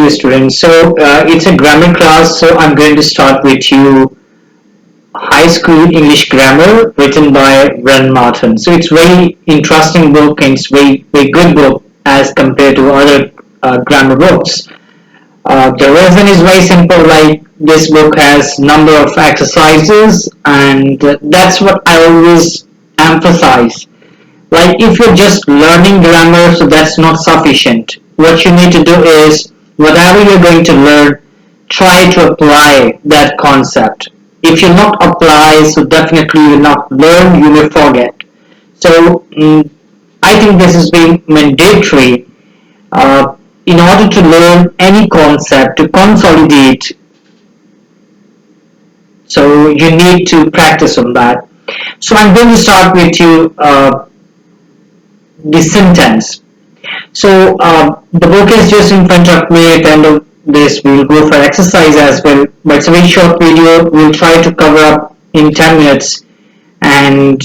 you, students. So it's a grammar class. So I'm going to start with you High School English Grammar, written by Bren Martin. So it's very interesting book and it's very good book as compared to other grammar books. The reason is very simple. Like this book has number of exercises, and that's what I always emphasize. Like if you're just learning grammar, so that's not sufficient. What you need to do is whatever you're going to learn, try to apply that concept. If you not apply, so definitely you will not learn, you may forget. So I think this is being mandatory in order to learn any concept, to consolidate. So you need to practice on that. So I'm going to start with you the sentence. So the book is just in front of me. At the end of this, we'll go for exercise as well. But it's a very short video. We'll try to cover up in 10 minutes, and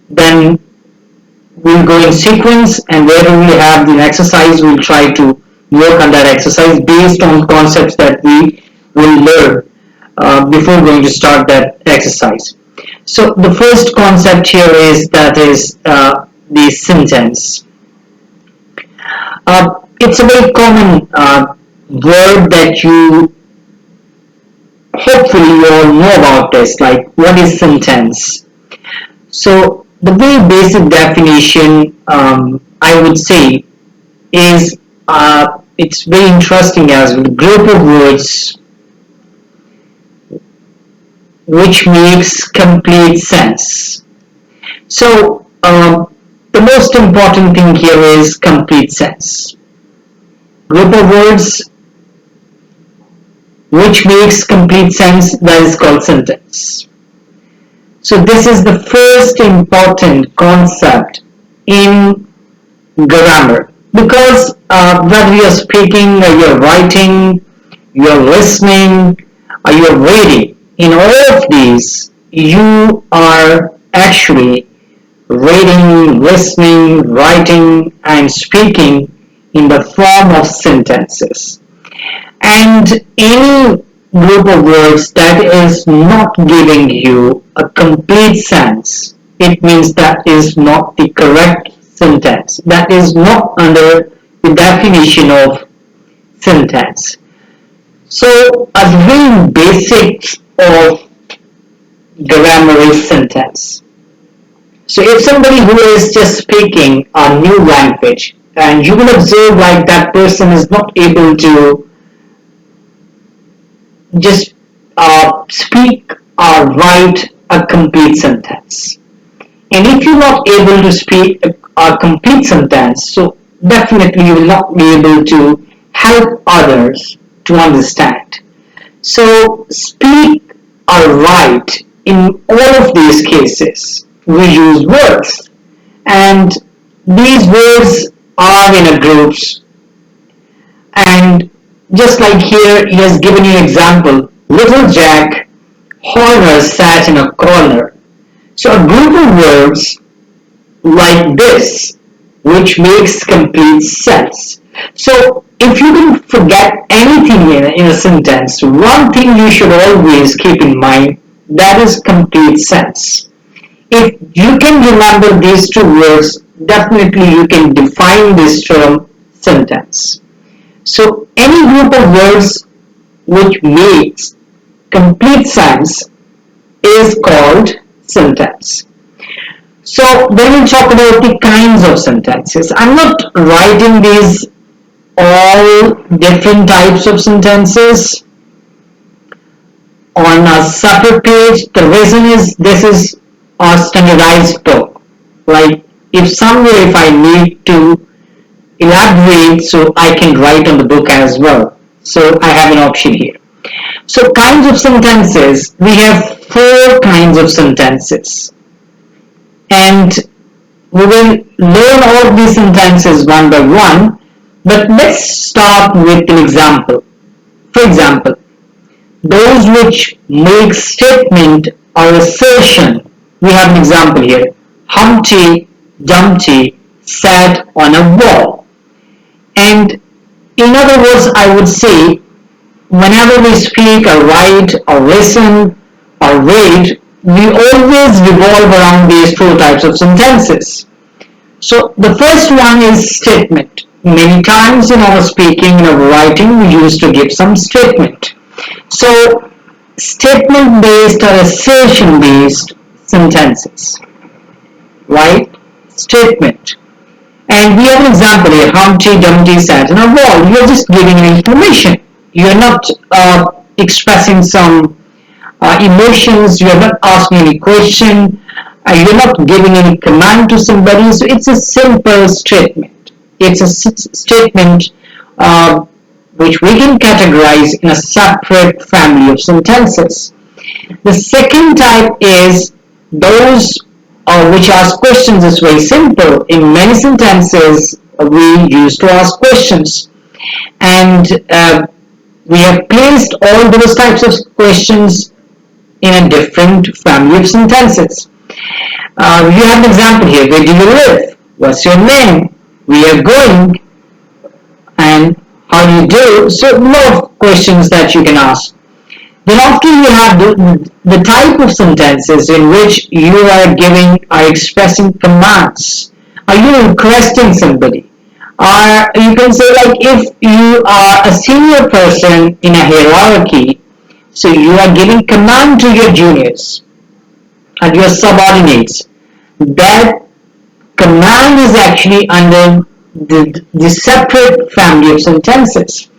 then we'll go in sequence. And wherever we have the exercise, we'll try to work on that exercise based on concepts that we will learn before going to start that exercise. So the first concept here is the sentence. It's a very common word that you hopefully you all know about this, like what is sentence. So the very basic definition I would say is it's very interesting as a group of words which makes complete sense. So the most important thing here is complete sense. Group of words which makes complete sense, that is called sentence. So this is the first important concept in grammar, because whether you're speaking or you're writing, you're listening or you're reading, in all of these you are actually reading, listening, writing and speaking in the form of sentences. And any group of words that is not giving you a complete sense, it means that is not the correct sentence. That is not under the definition of sentence. So a very basics of grammar is sentence. So if somebody who is just speaking a new language, and you will observe like that person is not able to just speak or write a complete sentence. And if you're not able to speak a complete sentence, so definitely you will not be able to help others to understand. So speak or write, in all of these cases we use words, and these words are in a groups. And just like here, he has given you an example. Little Jack Horner sat in a corner. So a group of words like this, which makes complete sense. So if you can forget anything in a sentence, one thing you should always keep in mind, that is complete sense. If you can remember these two words, definitely you can define this term sentence. So any group of words which makes complete sense is called sentence. So when we talk about the kinds of sentences, I'm not writing these all different types of sentences on a separate page. The reason is this is a standardized book. Like if I need to elaborate, so I can write on the book as well. So I have an option here. So kinds of sentences, we have 4 kinds of sentences. And we will learn all of these sentences one by one, but let's start with an example. For example, those which make statement or assertion. We have an example here. Humpty Dumpty sat on a wall. And In other words, I would say whenever we speak or write or listen or read, we always revolve around these four types of sentences. So the first one is statement. Many times in our speaking, in our writing, we used to give some statement. So statement based or assertion based sentences, right? Statement. And we have an example here. Humpty Dumpty sat on a wall. You're just giving information. You're not expressing some emotions. You're not asking any question. You're not giving any command to somebody. So it's a simple statement. It's a statement which we can categorize in a separate family of sentences. The second type is those which ask questions. Is very simple. In many sentences, we used to ask questions, and we have placed all those types of questions in a different family of sentences. You have an example here. Where do you live? What's your name? Where are you going? And how do you do? So, a lot of questions that you can ask. Then after you have the type of sentences in which you are expressing commands. Are you requesting somebody? Or you can say like if you are a senior person in a hierarchy, so you are giving command to your juniors and your subordinates. That command is actually under the separate family of sentences.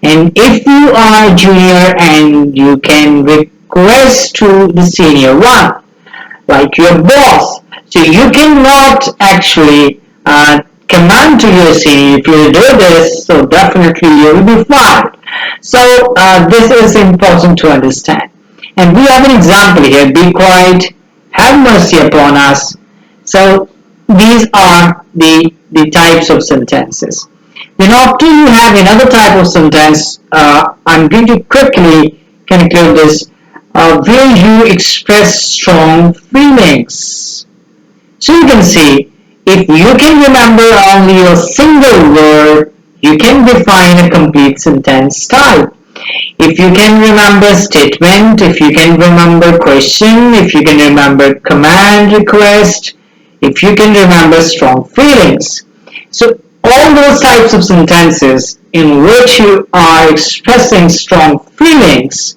And if you are a junior and you can request to the senior one, like your boss, so you cannot actually command to your senior, if you do this, so definitely you will be fired. So this is important to understand. And we have an example here. Be quiet, have mercy upon us. So these are the types of sentences. Then after you have another type of sentence, I'm going to quickly conclude this, where you express strong feelings. So you can see, if you can remember only a single word, you can define a complete sentence type. If you can remember statement, if you can remember question, if you can remember command request, if you can remember strong feelings. So all those types of sentences in which you are expressing strong feelings,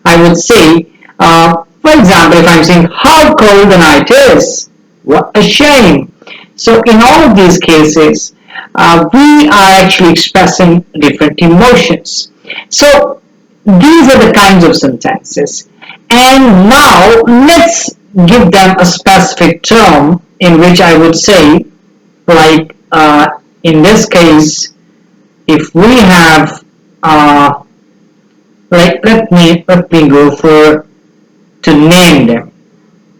I would say, for example, if I'm saying how cold the night is, what a shame. So in all of these cases, we are actually expressing different emotions. So these are the kinds of sentences. And now let's give them a specific term in which I would say, like in this case, if we have, like let me go for to name them.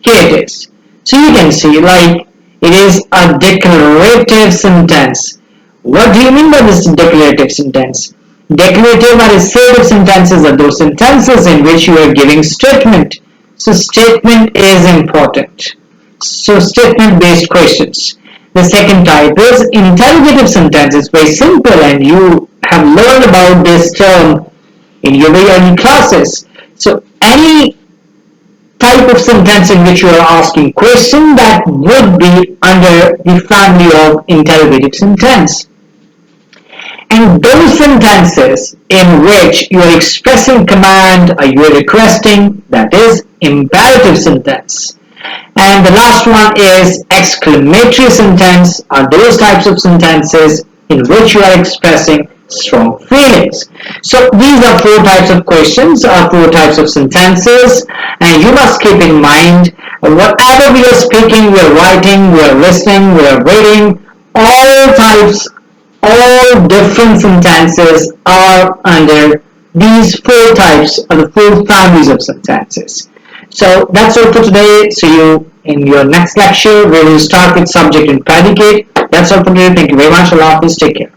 Here it is. So you can see, like it is a declarative sentence. What do you mean by this declarative sentence? Declarative or assertive sentences are those sentences in which you are giving statement. So statement is important. So statement based questions. The second type is interrogative sentences. Very simple, and you have learned about this term in your very early classes. So any type of sentence in which you are asking question, that would be under the family of interrogative sentence. And those sentences in which you are expressing command or you are requesting, that is imperative sentence. And the last one is exclamatory sentence, are those types of sentences in which you are expressing strong feelings. So these are four types of questions, four types of sentences, and you must keep in mind whatever we are speaking, we are writing, we are listening, we are reading, all different sentences are under these four types or the four families of sentences. So that's all for today. See you in your next lecture where we'll start with subject and predicate. That's all for today. Thank you very much. Allah Hafiz. Take care.